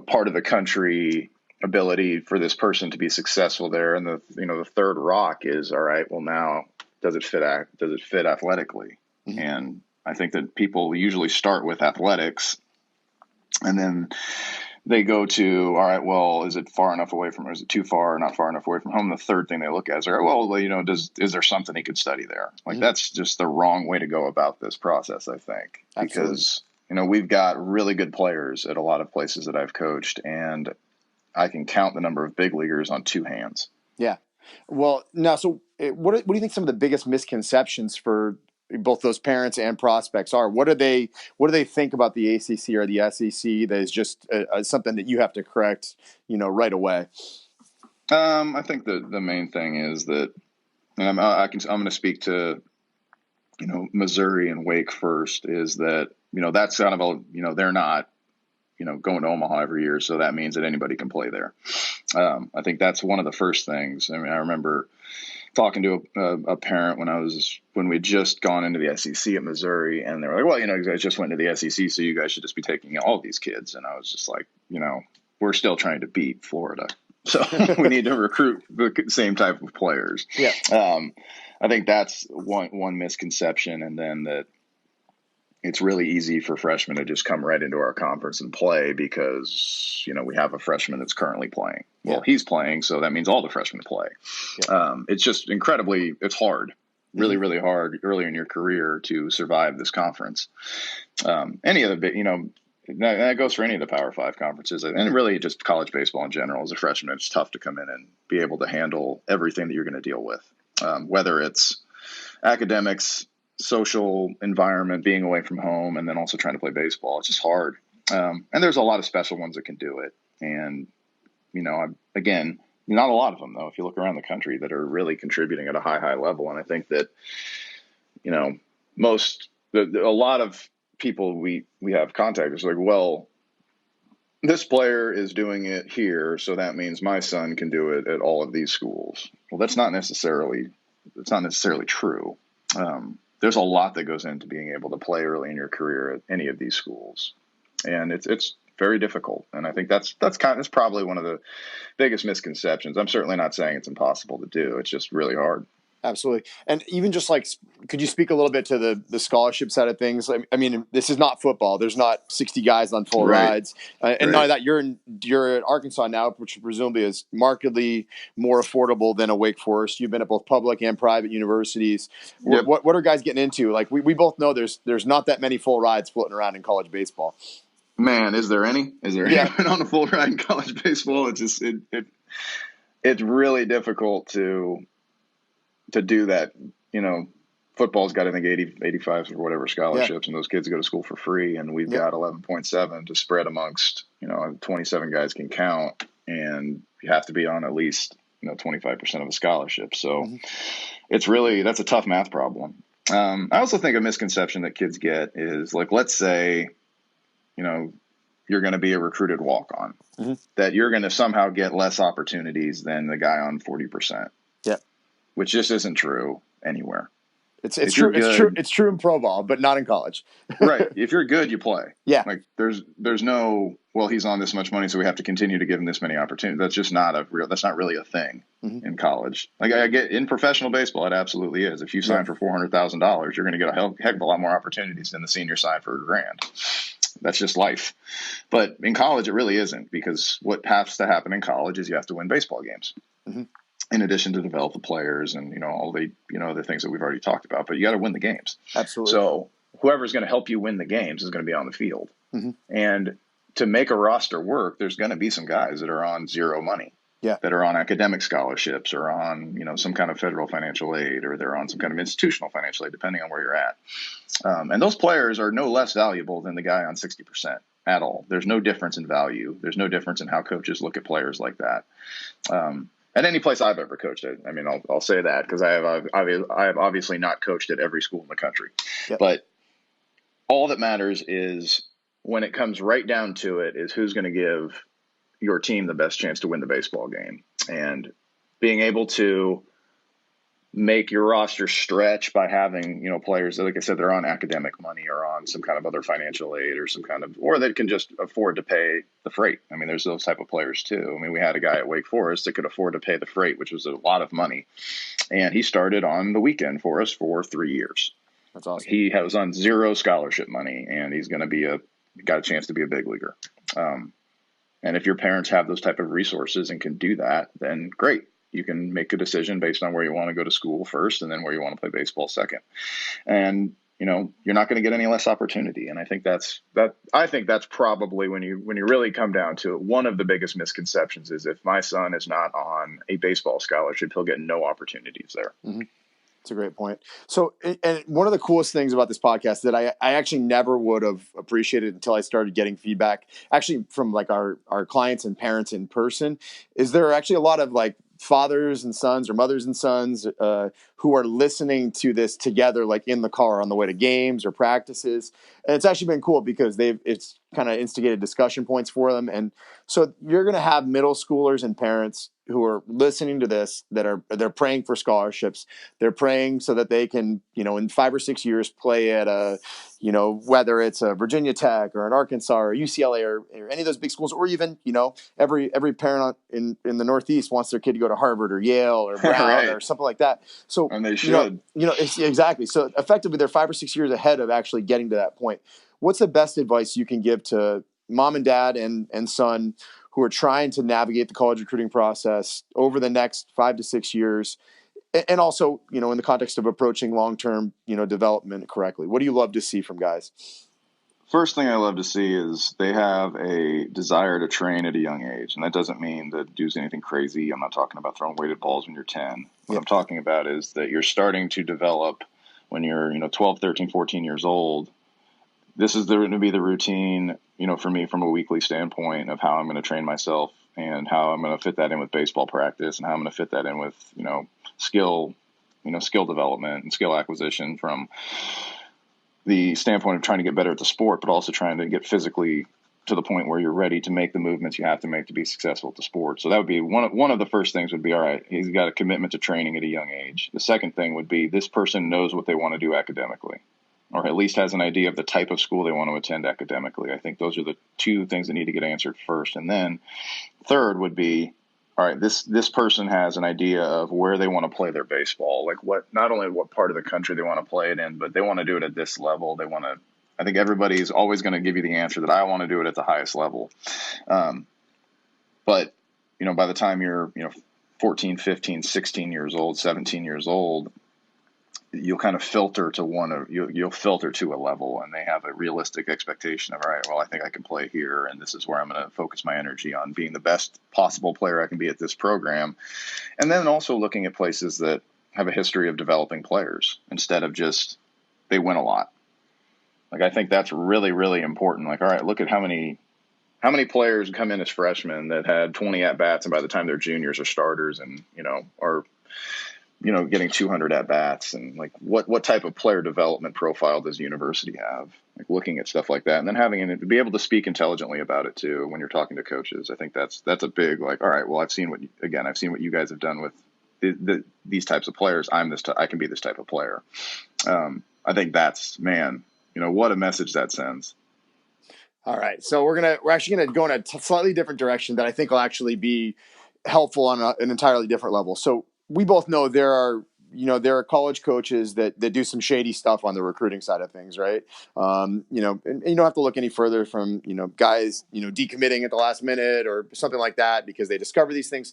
part of the country, ability for this person to be successful there. And the third rock is, all right, well, now does it fit athletically? Mm-hmm. And I think that people usually start with athletics and then they go to, all right, well, is it far enough away from, or is it too far or not far enough away from home? The third thing they look at is, well, is there something he could study there? Like, that's just the wrong way to go about this process, I think. Absolutely. Because, we've got really good players at a lot of places that I've coached, and I can count the number of big leaguers on two hands. Yeah. Well, now, so what do you think some of the biggest misconceptions for both those parents and prospects are? What do they think about the ACC or the SEC that is just something that you have to correct, right away? I think the main thing is that, and I'm going to speak to, Missouri and Wake first, is that, that's kind of they're not, going to Omaha every year. So that means that anybody can play there. I think that's one of the first things. I mean, I remember talking to a parent when we'd just gone into the SEC at Missouri, and they were like, well, you guys just went to the SEC, so you guys should just be taking all these kids. And I was just like, we're still trying to beat Florida. So we need to recruit the same type of players. Yeah. I think that's one misconception. And then that it's really easy for freshmen to just come right into our conference and play because, we have a freshman that's currently playing. Well, he's playing, so that means all the freshmen play. Yeah. It's just it's hard, really, really hard early in your career to survive this conference. Any of the, that goes for any of the Power 5 conferences, and really just college baseball in general. As a freshman, it's tough to come in and be able to handle everything that you're going to deal with, whether it's academics, social environment, being away from home, and then also trying to play baseball. It's just hard. And there's a lot of special ones that can do it. And, again, not a lot of them, though, if you look around the country, that are really contributing at a high level. And I think that, a lot of people we have contact is like, well, this player is doing it here, so that means my son can do it at all of these schools. Well, that's not necessarily true. There's a lot that goes into being able to play early in your career at any of these schools, and it's very difficult. And I think that's probably one of the biggest misconceptions. I'm certainly not saying it's impossible to do. It's just really hard. Absolutely. And even just could you speak a little bit to the scholarship side of things? I mean, this is not football. There's not 60 guys on full rides. And not that you're at Arkansas now, which presumably is markedly more affordable than a Wake Forest. You've been at both public and private universities. Yep. What are guys getting into? Like we both know there's not that many full rides floating around in college baseball. Man, is there any? Is there anyone on a full ride in college baseball? It's just it's really difficult to do that. Football's got, I think, 85 or whatever scholarships, and those kids go to school for free. And we've got 11.7 to spread amongst, 27 guys can count, and you have to be on at least, 25% of a scholarship. So that's a tough math problem. I also think a misconception that kids get is, like, let's say, you're you're going to be a recruited walk-on, that you're going to somehow get less opportunities than the guy on 40%. Yeah. Which just isn't true anywhere. It's true. It's true in pro ball, but not in college. Right. If you're good, you play. Yeah. Like there's no, well, he's on this much money, so we have to continue to give him this many opportunities. That's just not that's not really a thing in college. Like I get in professional baseball, it absolutely is. If you sign for $400,000, you're going to get a heck of a lot more opportunities than the senior sign for $1,000. That's just life. But in college, it really isn't, because what has to happen in college is you have to win baseball games. In addition to develop the players and, all the, the things that we've already talked about, but you got to win the games. Absolutely. So whoever's going to help you win the games is going to be on the field. And to make a roster work, there's going to be some guys that are on zero money, that are on academic scholarships or on, some kind of federal financial aid, or they're on some kind of institutional financial aid, depending on where you're at. And those players are no less valuable than the guy on 60% at all. There's no difference in value. There's no difference in how coaches look at players like that. At any place I've ever coached at. I mean, I'll say that because I have obviously not coached at every school in the country. But all that matters is, when it comes right down to it, is who's going to give your team the best chance to win the baseball game. And being able to make your roster stretch by having, players that, like I said, they're on academic money or on some kind of other financial aid or or they can just afford to pay the freight. I mean, there's those type of players too. I mean, we had a guy at Wake Forest that could afford to pay the freight, which was a lot of money. And he started on the weekend for us for 3 years. That's awesome. He was on zero scholarship money, and he's going to got a chance to be a big leaguer. And if your parents have those type of resources and can do that, then great. You can make a decision based on where you want to go to school first, and then where you want to play baseball second. And, you're not going to get any less opportunity. And I think that's probably, when you really come down to it, one of the biggest misconceptions is, if my son is not on a baseball scholarship, he'll get no opportunities there. That's a great point. So, and one of the coolest things about this podcast that I actually never would have appreciated until I started getting feedback, actually from like our clients and parents in person, is there are actually a lot of like fathers and sons or mothers and sons who are listening to this together, like in the car on the way to games or practices. And it's actually been cool because it's kind of instigated discussion points for them. And so you're going to have middle schoolers and parents who are listening to this they're praying for scholarships. They're praying so that they can, in 5 or 6 years play at a, whether it's a Virginia Tech or an Arkansas or UCLA or any of those big schools, or even, every parent in the Northeast wants their kid to go to Harvard or Yale or Brown Right. or something like that. So, and they should, exactly. So effectively they're 5 or 6 years ahead of actually getting to that point. What's the best advice you can give to mom and dad and son who are trying to navigate the college recruiting process over the next 5 to 6 years? And also, in the context of approaching long-term, development correctly. What do you love to see from guys? First thing I love to see is they have a desire to train at a young age. And that doesn't mean that do anything crazy. I'm not talking about throwing weighted balls when you're 10. What I'm talking about is that you're starting to develop when you're, 12, 13, 14 years old. This is going to be the routine, for me from a weekly standpoint of how I'm going to train myself and how I'm going to fit that in with baseball practice and how I'm going to fit that in with, skill development and skill acquisition from the standpoint of trying to get better at the sport, but also trying to get physically to the point where you're ready to make the movements you have to make to be successful at the sport. So that would be one of the first things would be, all right, he's got a commitment to training at a young age. The second thing would be this person knows what they want to do academically, or at least has an idea of the type of school they want to attend academically. I think those are the two things that need to get answered first. And then third would be, all right, this person has an idea of where they want to play their baseball, like not only what part of the country they want to play it in, but they want to do it at this level. I think everybody's always going to give you the answer that I want to do it at the highest level. But, by the time you're, 14, 15, 16 years old, 17 years old, you'll kind of filter to you'll filter to a level, and they have a realistic expectation of, all right, well, I think I can play here, and this is where I'm going to focus my energy on being the best possible player I can be at this program. And then also looking at places that have a history of developing players instead of just they win a lot. Like, I think that's really, really important. Like, all right, look at how many players come in as freshmen that had 20 at bats, and by the time they're juniors or starters and, are getting 200 at bats, and like what type of player development profile does university have? Like looking at stuff like that, and then having it to be able to speak intelligently about it too when you're talking to coaches. I think that's a big, like, all right, well, I've seen what you guys have done with these types of players. I can be this type of player. I think that's, man, what a message that sends. All right, so we're actually gonna go in a slightly different direction that I think will actually be helpful on an entirely different level. So we both know there are college coaches that do some shady stuff on the recruiting side of things, right? And you don't have to look any further from guys decommitting at the last minute or something like that because they discover these things.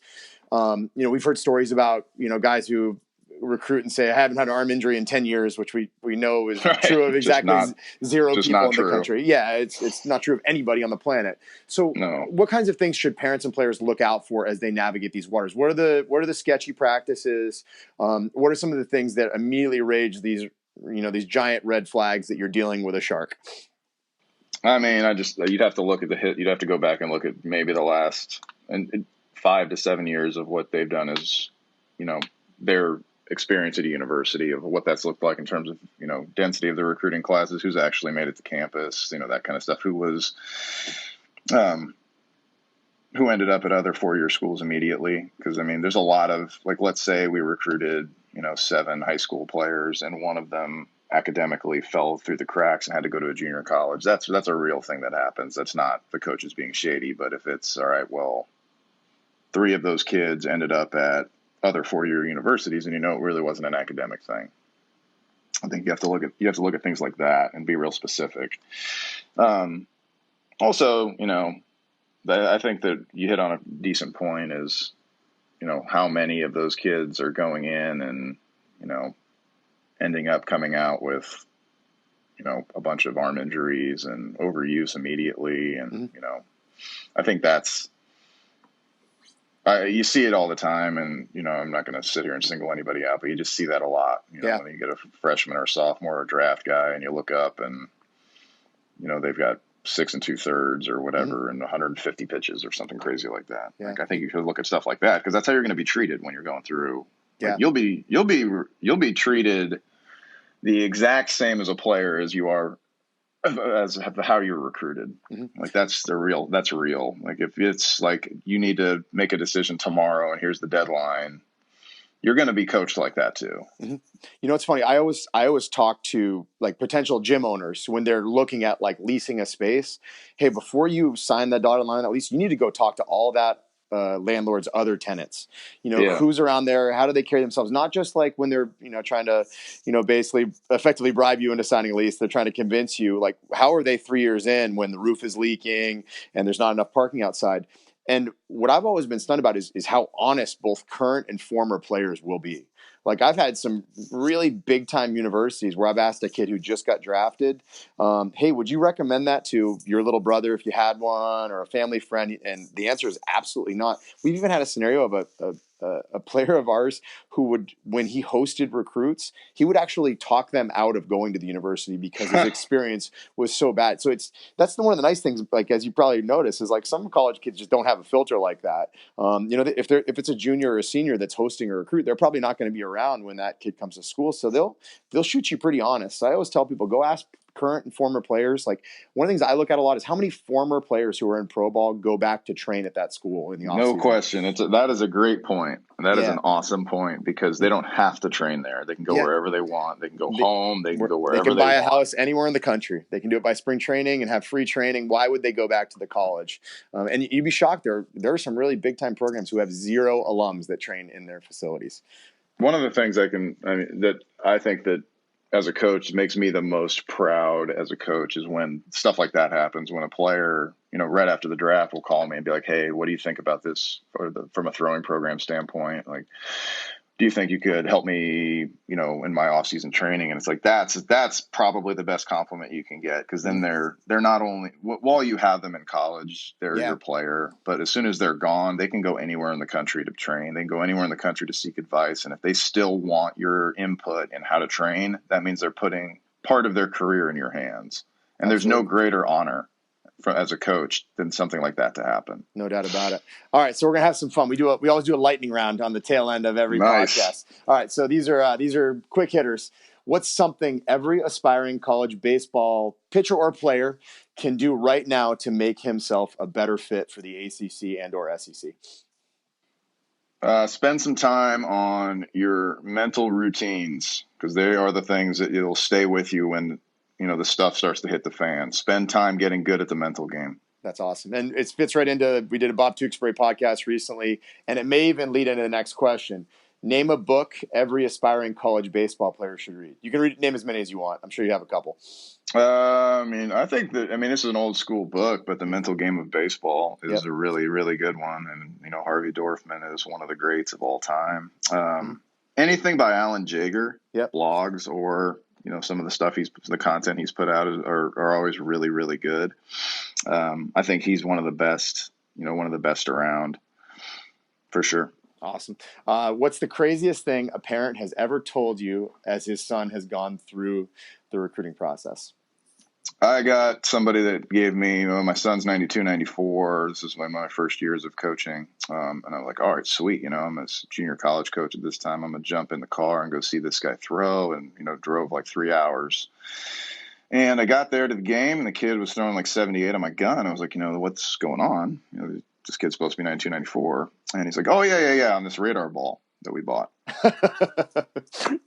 We've heard stories about guys who recruit and say I haven't had an arm injury in 10 years, which we know is Right. true of exactly zero people in the true. country. Yeah, it's not true of anybody on the planet. So No. what kinds of things should parents and players look out for as they navigate these waters? What are the sketchy practices? What are some of the things that immediately raise these giant red flags that you're dealing with a shark? I mean, you'd have to look at you'd have to go back and look at maybe the last 5 to 7 years of what they've done as, their experience at a university, of what that's looked like in terms of, density of the recruiting classes, who's actually made it to campus, that kind of stuff, who ended up at other 4-year schools immediately. Because, I mean, there's a lot of, like, let's say we recruited, 7 high school players and one of them academically fell through the cracks and had to go to a junior college. That's a real thing that happens. That's not the coaches being shady. But if it's, all right, well, 3 of those kids ended up at other 4-year universities, and it really wasn't an academic thing. I think you have to look at things like that and be real specific. Also, I think that you hit on a decent point is, how many of those kids are going in and, ending up coming out with, a bunch of arm injuries and overuse immediately. And, I think that's, you see it all the time, and I'm not going to sit here and single anybody out, but you just see that a lot. When you get a freshman or a sophomore or a draft guy, and you look up, and they've got 6 2/3 or whatever, and 150 pitches or something crazy like that. Yeah. Like, I think you should look at stuff like that, because that's how you're going to be treated when you're going through. Yeah. Like, you'll be treated the exact same as a player as you are as how you're recruited. Like, that's real. Like, if it's like you need to make a decision tomorrow and here's the deadline, you're going to be coached like that too. It's funny. I always talk to like potential gym owners when they're looking at like leasing a space. Hey, before you sign that dotted line at least, you need to go talk to all that landlord's other tenants. Who's around there, how do they carry themselves? Not just like when they're trying to basically effectively bribe you into signing a lease. They're trying to convince you, like, how are they 3 years in when the roof is leaking and there's not enough parking outside? And what I've always been stunned about is how honest both current and former players will be. Like, I've had some really big time universities where I've asked a kid who just got drafted, hey, would you recommend that to your little brother if you had one, or a family friend? And the answer is absolutely not. We've even had a scenario of a player of ours who would, when he hosted recruits, he would actually talk them out of going to the university because his experience was so bad. So that's one of the nice things, like, as you probably notice, is like some college kids just don't have a filter like that. If it's a junior or a senior that's hosting a recruit, they're probably not going to be around when that kid comes to school. So they'll shoot you pretty honest. So I always tell people, go ask current and former players. Like, one of the things I look at a lot is how many former players who are in pro ball go back to train at that school in the offseason. No question. That is a great point. That is an awesome point, because they don't have to train there. They can go wherever they want. They can go home. They can go wherever they want. They can buy a house anywhere in the country. They can do it by spring training and have free training. Why would they go back to the college? And you'd be shocked. There are some really big time programs who have 0 alums that train in their facilities. One of the things that I think that as a coach makes me the most proud as a coach is when stuff like that happens, when a player, right after the draft will call me and be like, hey, what do you think about this from a throwing program standpoint? Like, do you think you could help me, in my off-season training? And it's like, that's probably the best compliment you can get, because then they're not only, while you have them in college, they're your player, but as soon as they're gone, they can go anywhere in the country to train. They can go anywhere in the country to seek advice. And if they still want your input in how to train, that means they're putting part of their career in your hands. And There's no greater honor as a coach than something like that to happen. No doubt about it. All right, so we're gonna have some fun. We always do a lightning round on the tail end of every podcast. All right, so these are quick hitters. What's something every aspiring college baseball pitcher or player can do right now to make himself a better fit for the ACC and or SEC? Spend some time on your mental routines, because they are the things that it'll stay with you when the stuff starts to hit the fan. Spend time getting good at the mental game. That's awesome. And it fits right into, we did a Bob Tewksbury podcast recently, and it may even lead into the next question. Name a book every aspiring college baseball player should read. You can name as many as you want. I'm sure you have a couple. I think this is an old school book, but The Mental Game of Baseball is a really, really good one. And, Harvey Dorfman is one of the greats of all time. Anything by Alan Jaeger, blogs, or, some of the content he's put out are always really, really good. I think he's one of the best around, for sure. Awesome. What's the craziest thing a parent has ever told you as his son has gone through the recruiting process? I got somebody that gave me, my son's 92, 94. This is my first years of coaching. And I'm like, all right, sweet. I'm a junior college coach at this time. I'm going to jump in the car and go see this guy throw, and, drove like 3 hours. And I got there to the game, and the kid was throwing like 78 on my gun. I was like, what's going on? This kid's supposed to be 92, 94. And he's like, oh, yeah, on this radar ball that we bought.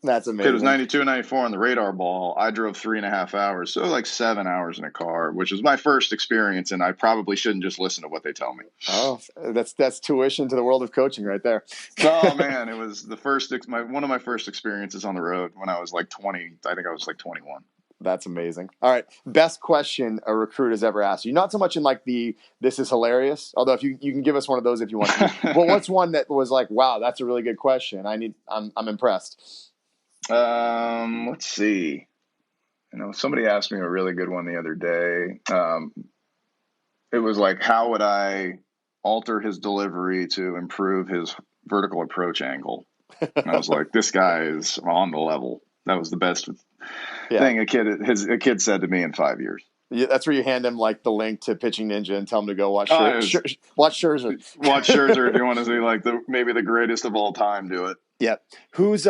That's amazing. Kid was 92 and 94 on the radar ball. I drove 3.5 hours, so like 7 hours in a car, which was my first experience, and I probably shouldn't just listen to what they tell me. Oh, that's tuition to the world of coaching right there. Oh, man, it was one of my first experiences on the road when I was like 20. I think I was like 21. That's amazing. All right. Best question a recruit has ever asked you. Not so much in like this is hilarious, although if you can give us one of those if you want to. But what's one that was like, wow, that's a really good question. I'm impressed. Let's see. Somebody asked me a really good one the other day. It was like, how would I alter his delivery to improve his vertical approach angle? And I was like, this guy is on the level. That was the best thing a kid said to me in 5 years. Yeah, that's where you hand him like the link to Pitching Ninja and tell him to go watch Scherzer. Watch Scherzer. Watch Scherzer if you want to see like maybe the greatest of all time do it. Yeah. Who's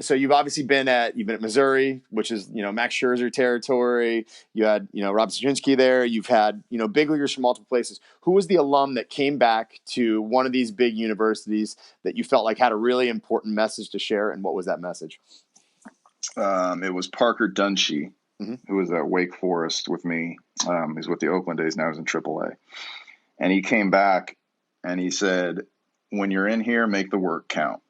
so you've obviously been at Missouri, which is Max Scherzer territory. You had Rob Straczynski there. You've had big leaguers from multiple places. Who was the alum that came back to one of these big universities that you felt like had a really important message to share, and what was that message? It was Parker Dunshee, who was at Wake Forest with me. He's with the Oakland A's now. He's in AAA. And he came back and he said, when you're in here, make the work count,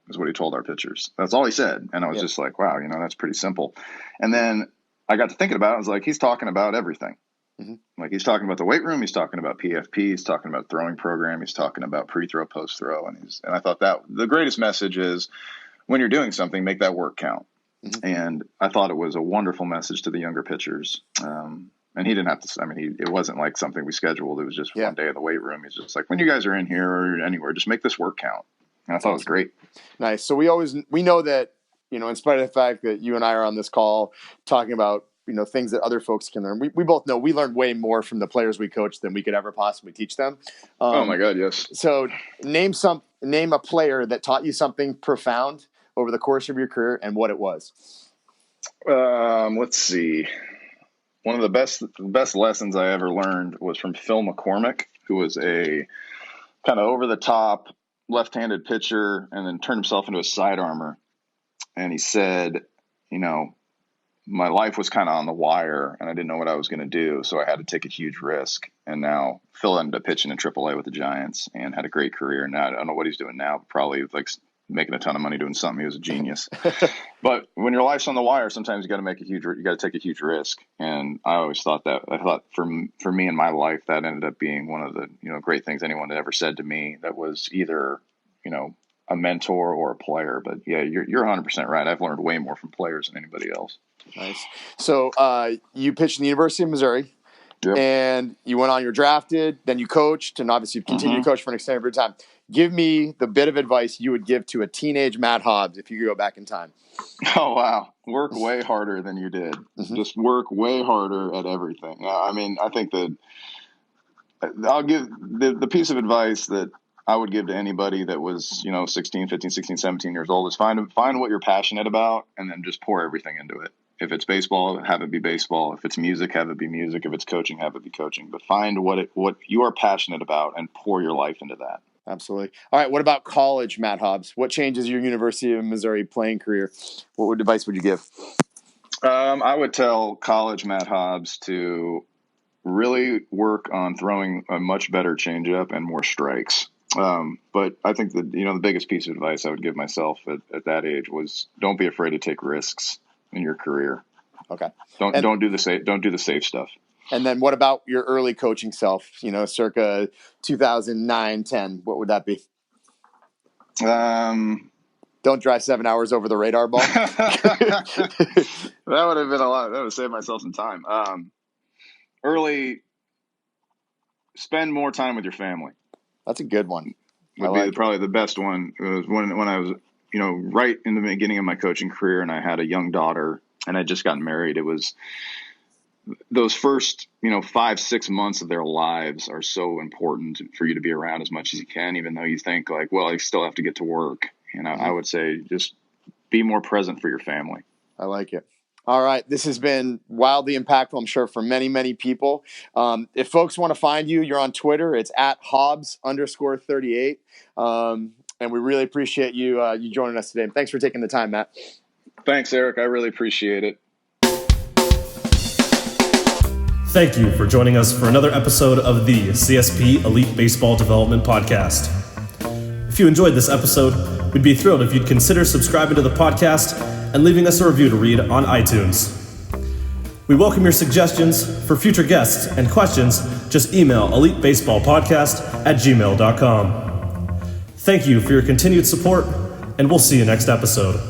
is what he told our pitchers. That's all he said. And I was just like, wow, that's pretty simple. And then I got to thinking about it. I was like, he's talking about everything. Like he's talking about the weight room. He's talking about PFP. He's talking about throwing program. He's talking about pre-throw, post-throw. And I thought that the greatest message is when you're doing something, make that work count. And I thought it was a wonderful message to the younger pitchers. And he didn't have to, it wasn't like something we scheduled. It was just one day in the weight room. He's just like, when you guys are in here or anywhere, just make this work count. And I thought it was great. Nice. So we know that, in spite of the fact that you and I are on this call talking about, things that other folks can learn. We both know we learned way more from the players we coach than we could ever possibly teach them. Oh my God. Yes. So name a player that taught you something profound over the course of your career and what it was. Let's see. One of the best lessons I ever learned was from Phil McCormick, who was a kind of over the top left-handed pitcher and then turned himself into a side armor. And he said, my life was kind of on the wire and I didn't know what I was going to do. So I had to take a huge risk. And now Phil ended up pitching in AAA with the Giants and had a great career. Now I don't know what he's doing now, probably like making a ton of money doing something. He was a genius. But when your life's on the wire, sometimes you got to take a huge risk. And I always thought for me in my life, that ended up being one of the, great things anyone had ever said to me that was either, a mentor or a player. But yeah, you're 100% right. I've learned way more from players than anybody else. Nice. So you pitched in the University of Missouri. Yep. and you went on, you're drafted, then you coached, and obviously you've continued to coach for an extended period of time. Give me the bit of advice you would give to a teenage Matt Hobbs if you could go back in time. Oh, wow. Work way harder than you did. Just work way harder at everything. I mean, I think that I'll give the piece of advice that I would give to anybody that was, 16, 15, 16, 17 years old is find what you're passionate about and then just pour everything into it. If it's baseball, have it be baseball. If it's music, have it be music. If it's coaching, have it be coaching. But find what you are passionate about and pour your life into that. Absolutely. All right. What about college, Matt Hobbs? What changes your University of Missouri playing career? What advice would you give? I would tell college Matt Hobbs to really work on throwing a much better changeup and more strikes. But I think that, the biggest piece of advice I would give myself at that age was don't be afraid to take risks in your career. Okay. Don't do the safe stuff. And then what about your early coaching self, circa 2009, 10? What would that be? Don't drive 7 hours over the radar ball. That would have been a lot. That would have saved myself some time. Early, spend more time with your family. That's a good one. Would be probably the best one. It was when I was, right in the beginning of my coaching career, and I had a young daughter, and I just gotten married. It was those first, 5-6 months of their lives are so important for you to be around as much as you can, even though you think like, well, I still have to get to work. I would say just be more present for your family. I like it. All right. This has been wildly impactful, I'm sure, for many, many people. If folks want to find you, you're on Twitter. It's at Hobbs_38. And we really appreciate you joining us today. And thanks for taking the time, Matt. Thanks, Eric. I really appreciate it. Thank you for joining us for another episode of the CSP Elite Baseball Development Podcast. If you enjoyed this episode, we'd be thrilled if you'd consider subscribing to the podcast and leaving us a review to read on iTunes. We welcome your suggestions for future guests and questions. Just email elitebaseballpodcast@gmail.com. Thank you for your continued support, and we'll see you next episode.